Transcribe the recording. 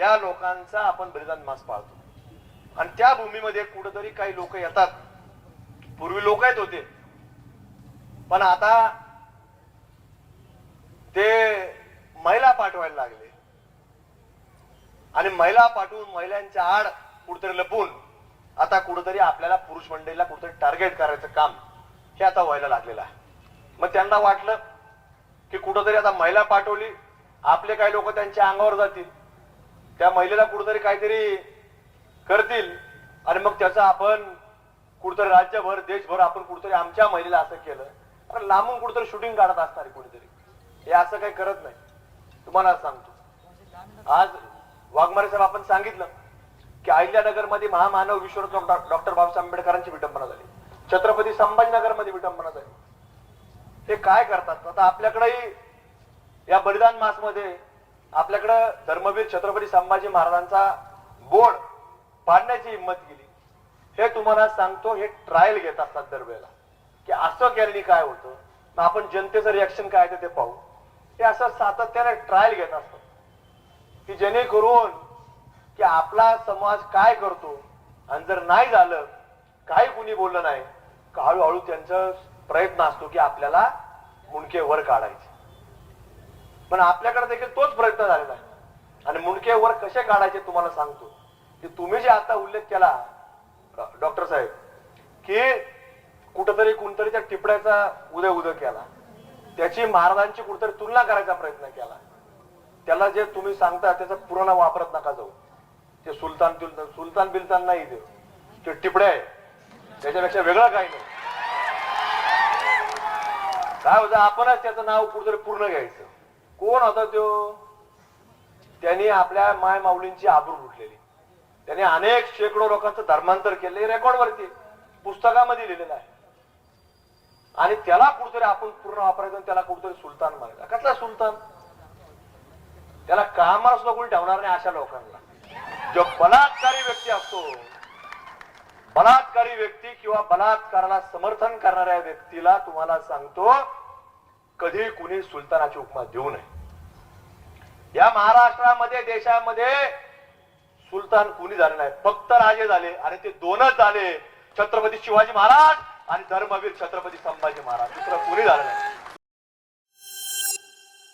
या लोकांचा आपण बलिदान मास पाळतो आणि त्या भूमीमध्ये कुठेतरी काही लोक येतात. पूर्वी लोक येत होते पण आता ते महिला पाठवायला लागले आणि महिला पाठवून महिलांच्या आड कुठेतरी लपून आता कुठेतरी आपल्याला पुरुष मंडळीला कुठेतरी टार्गेट करायचं काम हे आता व्हायला लागलेलं आहे. मग त्यांना वाटलं की कुठेतरी आता महिला पाठवली, आपले काही लोक त्यांच्या अंगावर जातील, त्या महिलेला कुठेतरी काहीतरी करतील आणि मग त्याचा आपण कुठेतरी राज्यभर देशभर आपण कुठेतरी आमच्या महिलेला असं केलं. अरे लांबून कुठेतरी शूटिंग काढत असणार कुठेतरी, हे असं काही करत नाही. तुम्हाला सांगतो, आज वाघमारे साहेब आपण सांगितलं की अहिल्यानगर मध्ये महामानव विश्वरत्न डॉक्टर बाबासाहेब आंबेडकरांची विटंबना झाली, छत्रपती संभाजीनगर मध्ये विटंबना झाली. हे काय करतात? आता आपल्याकडेही या बलिदान मास मध्ये आपल्याकडे धर्मवीर छत्रपती संभाजी महाराजांचा बोर्ड पाडण्याची हिंमत केली. हे तुम्हाला सांगतो, हे ट्रायल घेत असतात दरवेळेला की असं केल्याने काय होतं, मग आपण जनतेचं रिॲक्शन काय ते पाहू. हे असं सातत्याने ट्रायल घेत असतात की जेणेकरून की आपला समाज काय करतो आणि जर नाही झालं, काही कुणी बोललं नाही, हळूहळू त्यांचा प्रयत्न असतो की आपल्याला मुंडके वर काढायचे. पण आपल्याकडे देखील तोच प्रयत्न झालेला आहे आणि मुंडके वर कसे काढायचे तुम्हाला सांगतो की तुम्ही जे आता उल्लेख केला डॉक्टर साहेब की कुठंतरी कोणतरी त्या टिपड्याचा उदय केला, त्याची महाराजांची कुठेतरी तुलना करायचा प्रयत्न केला. त्याला जे तुम्ही सांगता त्याचा पुराणा वापरत नका जाऊ. ते सुलतान बिलतान नाही, ते टिपड्या आहे, त्याच्यापेक्षा वेगळं काही नाही. काय होतं, आपणच त्याचं नाव कुठेतरी पूर्ण घ्यायचं. कोण होता तो? त्यांनी आपल्या माय माऊलींची आबरू लुटलेली, त्यांनी अनेक शेकडो लोकांचं धर्मांतर केले, रेकॉर्डवरती पुस्तकामध्ये लिहिलेलं आहे. आणि त्याला कुठेतरी आपण पूर्ण वापरायचं, त्याला कुठेतरी सुलतान म्हणायचं. कसला सुलतान? त्याला कामाला सुद्धा कोणी ठेवणार नाही. अशा लोकांना जो बलात्कारी व्यक्ती असतो, बलात्कारी व्यक्ती किंवा बलात्काराला समर्थन करणाऱ्या व्यक्तीला तुम्हाला सांगतो कधी कुणी सुलतानाची उपमा देऊ नये. या महाराष्ट्रामध्ये देशामध्ये सुलतान कुणी झाले नाही, फक्त राजे झाले आणि ते दोनच झाले, छत्रपती शिवाजी महाराज आणि धर्मवीर छत्रपती संभाजी महाराज. दुसरं कुणी झालं नाही.